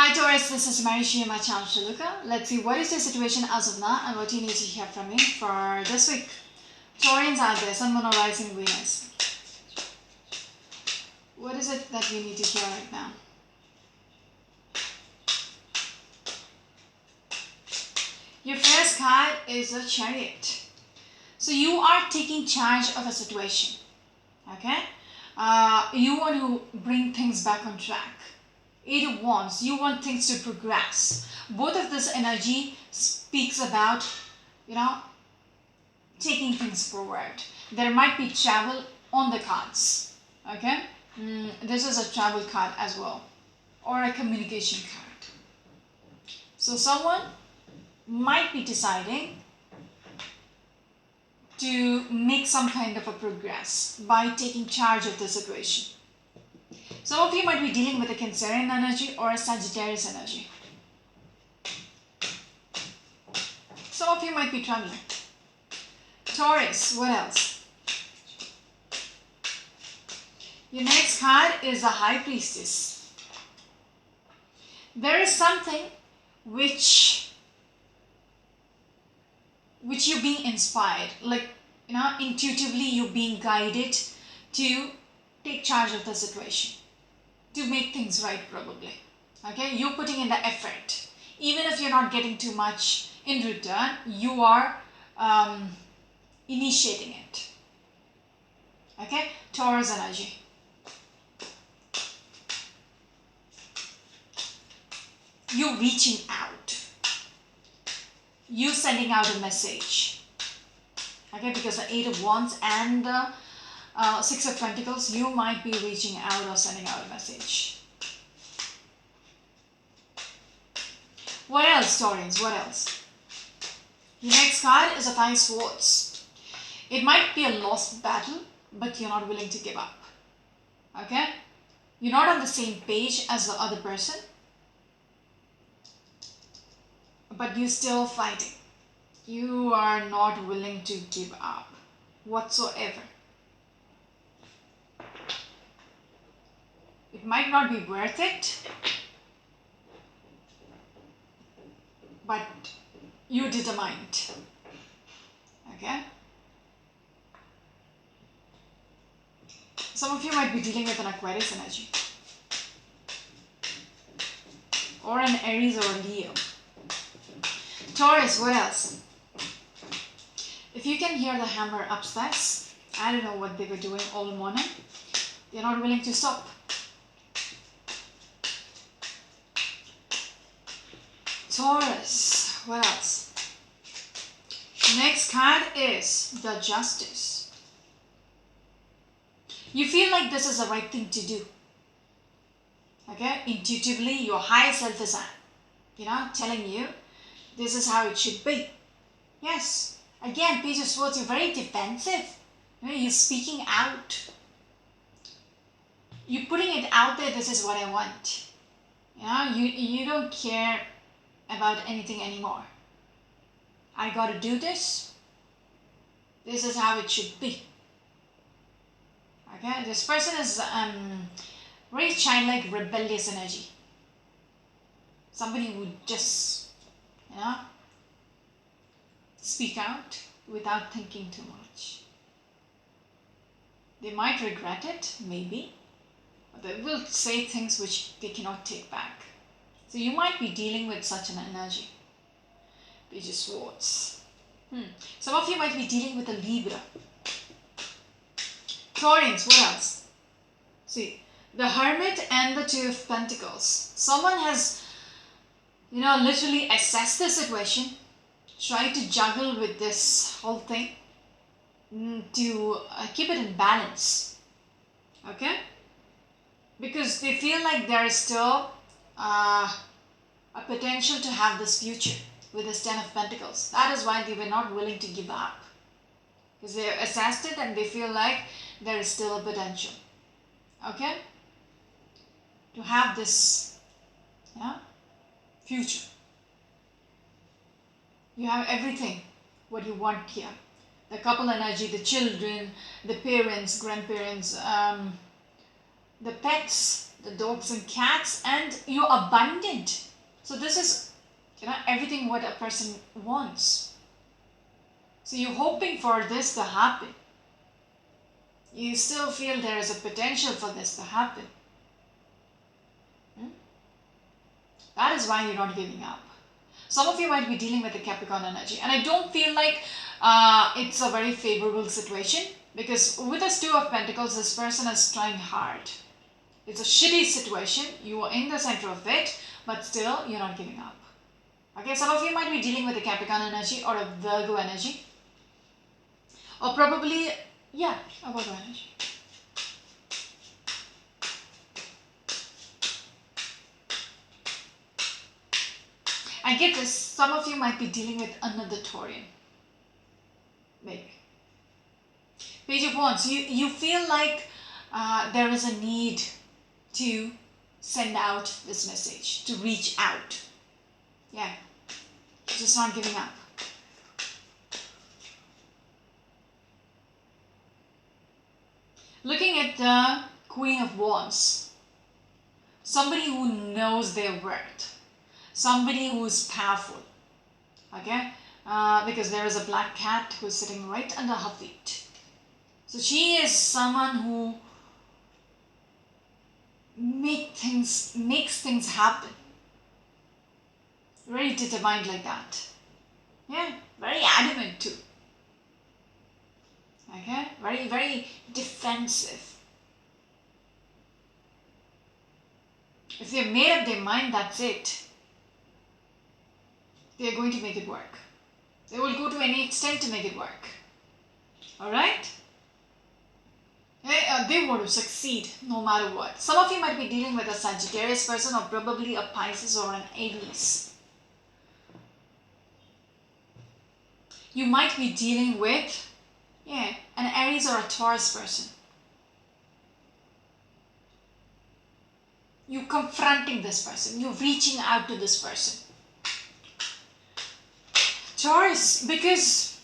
Hi Taurus, this is Marishi, my channel Shaluka. Let's see what is your situation as of now and what you need to hear from me for this week. Taurians out there, Sun, Moon or Rising Venus. What is it that you need to hear right now? Your first card is a Chariot. So you are taking charge of a situation. Okay? You want to bring things back on track. Eight of Wands, you want things to progress. Both of this energy speaks about, taking things forward. There might be travel on the cards. Okay? This is a travel card as well, or a communication card. So someone might be deciding to make some kind of a progress by taking charge of the situation. Some of you might be dealing with a Cancerian energy or a Sagittarius energy. Some of you might be traveling. Taurus, what else? Your next card is the High Priestess. There is something which you're being inspired, intuitively you're being guided to take charge of the situation, to make things right probably. Okay, you're putting in the effort. Even if you're not getting too much in return, you are initiating it. Okay, Taurus energy. You're reaching out. You're sending out a message. Okay, because the Eight of Wands and the Six of Pentacles, you might be reaching out or sending out a message. What else, Taurians? What else? Your next card is a Five Swords. It might be a lost battle, but you're not willing to give up. Okay? You're not on the same page as the other person, but you're still fighting. You are not willing to give up whatsoever. It might not be worth it, but you're determined. Okay? Some of you might be dealing with an Aquarius energy, or an Aries or a Leo. Taurus, what else? If you can hear the hammer upstairs, I don't know what they were doing all morning. They're not willing to stop. Taurus, what else? Next card is the Justice. You feel like this is the right thing to do. Okay? Intuitively, your higher self is, telling you this is how it should be. Yes. Again, Page of Swords, you're very defensive. You're speaking out. You're putting it out there, this is what I want. You don't care about anything anymore. I gotta do this. This is how it should be. Okay, this person is very childlike, rebellious energy. Somebody who would just, speak out without thinking too much. They might regret it, maybe, but they will say things which they cannot take back. So you might be dealing with such an energy. Page of Swords. Some of you might be dealing with a Libra. Taurians, what else? See, the Hermit and the Two of Pentacles. Someone has, literally assessed the situation, try to juggle with this whole thing to keep it in balance. Okay? Because they feel like there is still a potential to have this future with this Ten of Pentacles. That is why they were not willing to give up. Because they assessed it and they feel like there is still a potential. Okay? To have this future. You have everything what you want here. The couple energy, the children, the parents, grandparents, the pets, the dogs and cats, and you're abundant. So this is, everything what a person wants. So you're hoping for this to happen. You still feel there is a potential for this to happen. That is why you're not giving up. Some of you might be dealing with the Capricorn energy, and I don't feel like it's a very favorable situation, because with this Two of Pentacles, this person is trying hard. It's a shitty situation. You are in the center of it, but still you're not giving up. Okay, some of you might be dealing with a Capricorn energy or a Virgo energy, or probably, yeah, a Virgo energy. I get this. Some of you might be dealing with another Taurian. Maybe. Page of Wands. You feel like there is a need to send out this message, to reach out. Yeah. Just not giving up. Looking at the Queen of Wands. Somebody who knows their worth. Somebody who is powerful. Okay? Because there is a black cat who is sitting right under her feet. So she is someone who makes things happen. Very determined like that. Yeah, very adamant too. Okay, very, very defensive. If they've made up their mind, that's it. They're going to make it work. They will go to any extent to make it work. Alright? They want to succeed no matter what. Some of you might be dealing with a Sagittarius person, or probably a Pisces or an Aries. You might be dealing with, an Aries or a Taurus person. You're confronting this person. You're reaching out to this person. Taurus, because,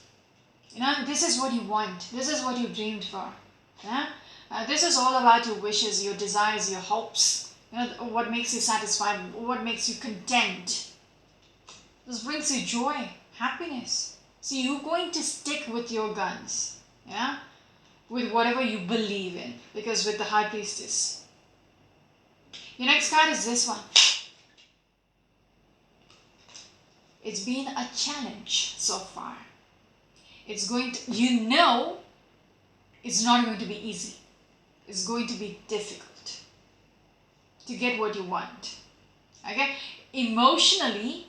this is what you want. This is what you dreamed for. Yeah? This is all about your wishes, your desires, your hopes. What makes you satisfied, what makes you content. This brings you joy, happiness. So you're going to stick with your guns. Yeah? With whatever you believe in. Because with the High Priestess. Your next card is this one. It's been a challenge so far. It's going to, it's not going to be easy. It's going to be difficult to get what you want. Okay? Emotionally,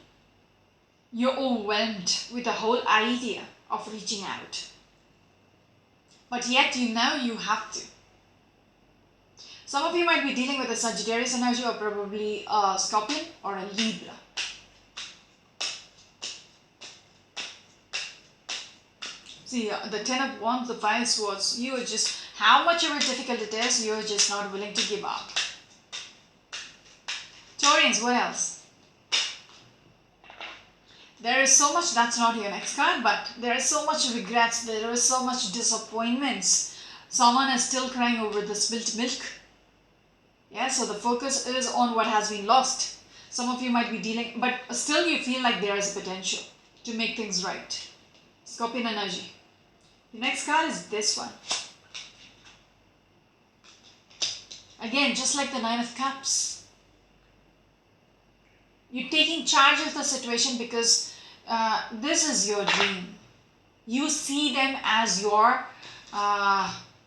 you're overwhelmed with the whole idea of reaching out. But yet you have to. Some of you might be dealing with a Sagittarius energy, or probably a Scorpion or a Libra. See, the 10 of Wands, the 5 of Swords, you are just, how much of a difficult it is, you're just not willing to give up. Taurians, what else? There is so much, that's not your next card, but there is so much regrets, there is so much disappointments. Someone is still crying over the spilt milk. Yeah, so the focus is on what has been lost. Some of you might be dealing, but still you feel like there is a potential to make things right. Scorpion energy. The next card is this one. Again, just like the 9 of Cups. You're taking charge of the situation because this is your dream. You see them as your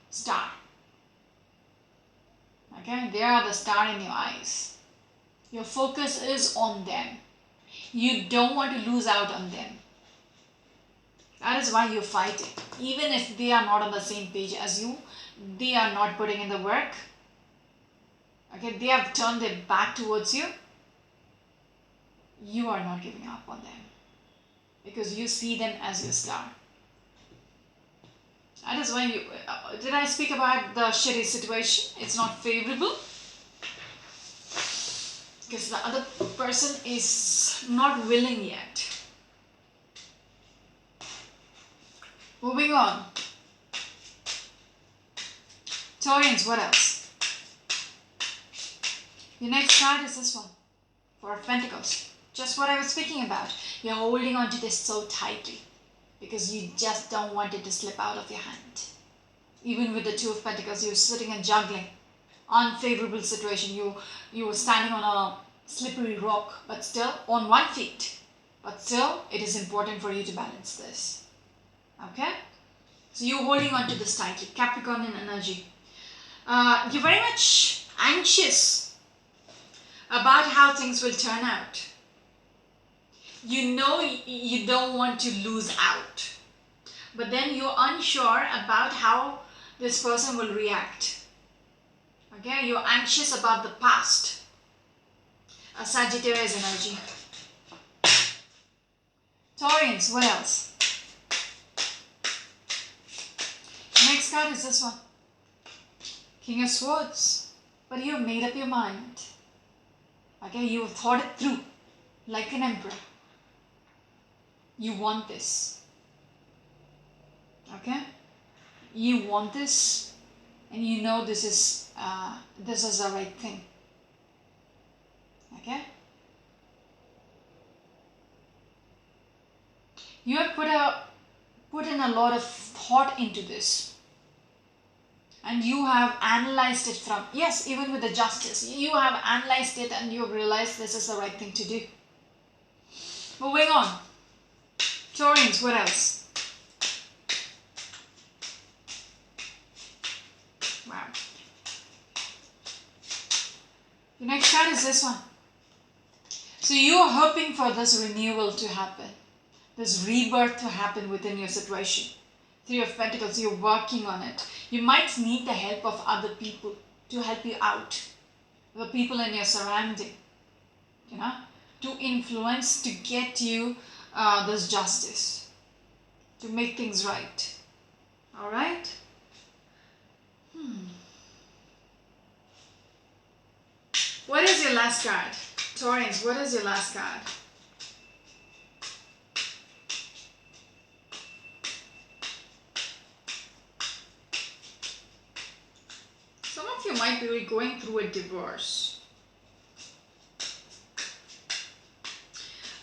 star. Okay, they are the star in your eyes. Your focus is on them. You don't want to lose out on them. That is why you're fighting. Even if they are not on the same page as you, they are not putting in the work. Okay, they have turned their back towards you. You are not giving up on them because you see them as your star. That is why did I speak about the shitty situation? It's not favorable because the other person is not willing yet. Moving on. Taurians, what else? Your next card is this one, Four of Pentacles. Just what I was speaking about. You're holding on to this so tightly because you just don't want it to slip out of your hand. Even with the Two of Pentacles, you're sitting and juggling. Unfavorable situation. You were standing on a slippery rock, but still on one feet. But still, it is important for you to balance this. Okay? So you're holding on to this tightly. Capricorn in energy. You're very much anxious about how things will turn out. You know you don't want to lose out. But then you're unsure about how this person will react. Okay? You're anxious about the past. A Sagittarius energy. Taurus, what else? Next card is this one. King of Swords. But you have made up your mind. Okay, you have thought it through. Like an emperor. You want this. Okay? You want this. And you know this is the right thing. Okay? You have put in a lot of thought into this. And you have analyzed it from, yes, even with the justice, you have analyzed it and you have realized this is the right thing to do. Moving on. Taurus, what else? Wow. The next card is this one. So you are hoping for this renewal to happen. This rebirth to happen within your situation. Three of Pentacles, you're working on it. You might need the help of other people to help you out. The people in your surrounding, you know, to influence, to get you this justice, to make things right. All right? What is your last card? Taurus, what is your last card? Some of you might be going through a divorce.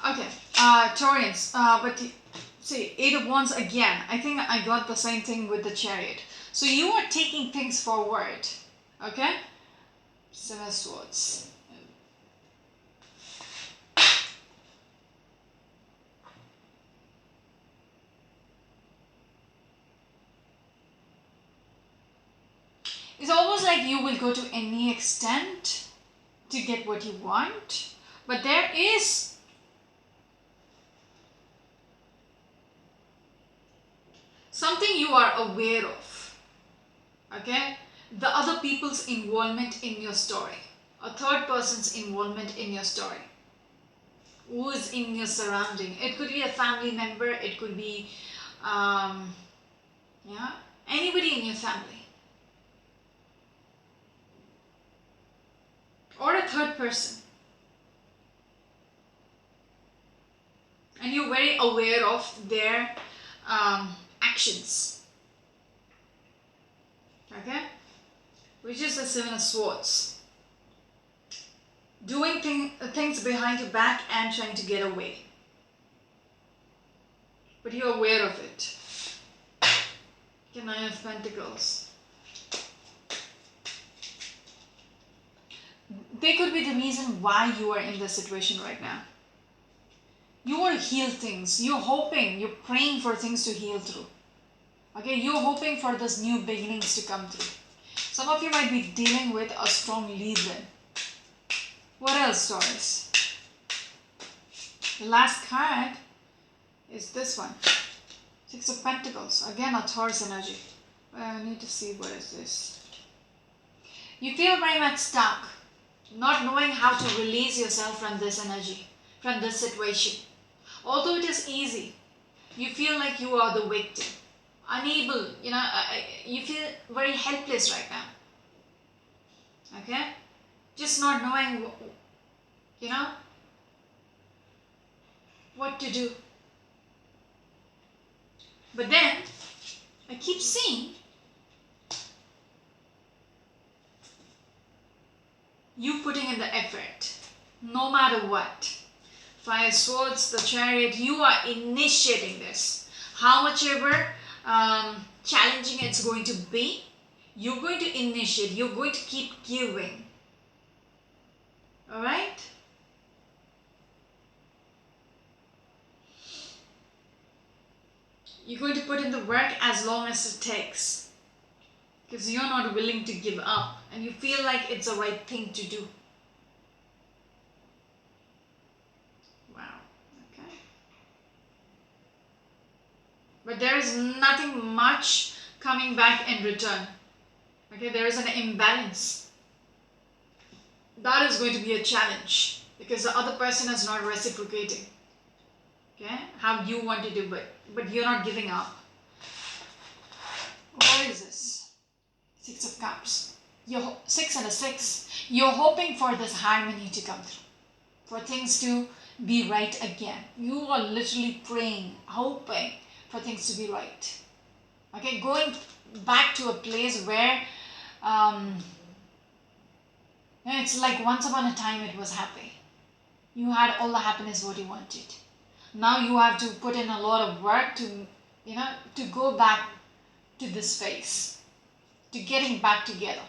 Okay, Taurus, but see, Eight of Wands again. I think I got the same thing with the Chariot. So you are taking things forward, okay? Seven of Swords. It's almost like you will go to any extent to get what you want, but there is something you are aware of, okay? The other people's involvement in your story, a third person's involvement in your story, who is in your surrounding. It could be a family member, it could be anybody in your family. Or a third person. And you're very aware of their actions. Okay? Which is the Seven of Swords. Doing things behind your back and trying to get away. But you're aware of it. Okay, Nine of Pentacles. They could be the reason why you are in this situation right now. You want to heal things. You're hoping, you're praying for things to heal through. Okay, you're hoping for this new beginnings to come through. Some of you might be dealing with a strong lead then. What else, Taurus? The last card is this one. Six of Pentacles. Again, a Taurus energy. I need to see what is this. You feel very much stuck. Not knowing how to release yourself from this energy, from this situation. Although it is easy, you feel like you are the victim. Unable, you feel very helpless right now. Okay? Just not knowing, what to do. But then, I keep seeing you putting in the effort, no matter what. Fire Swords, the Chariot, you are initiating this. How much ever challenging it's going to be, you're going to initiate, you're going to keep giving. Alright? You're going to put in the work as long as it takes. Because you're not willing to give up and you feel like it's the right thing to do. Wow. Okay. But there is nothing much coming back in return. Okay, there is an imbalance. That is going to be a challenge because the other person is not reciprocating. Okay, how you want to do it, but you're not giving up. What is this? 6 of Cups. You're 6 and a 6. You're hoping for this harmony to come through, for things to be right again. You are literally praying, hoping for things to be right. Okay, going back to a place where it's like once upon a time it was happy. You had all the happiness what you wanted. Now you have to put in a lot of work to, to go back to this phase, to getting back together.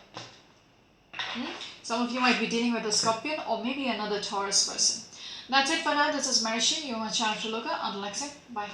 Some of you might be dealing with a Scorpion or maybe another Taurus person. That's it for now. This is Marishi. You're my channel to look at. Until next time. Bye.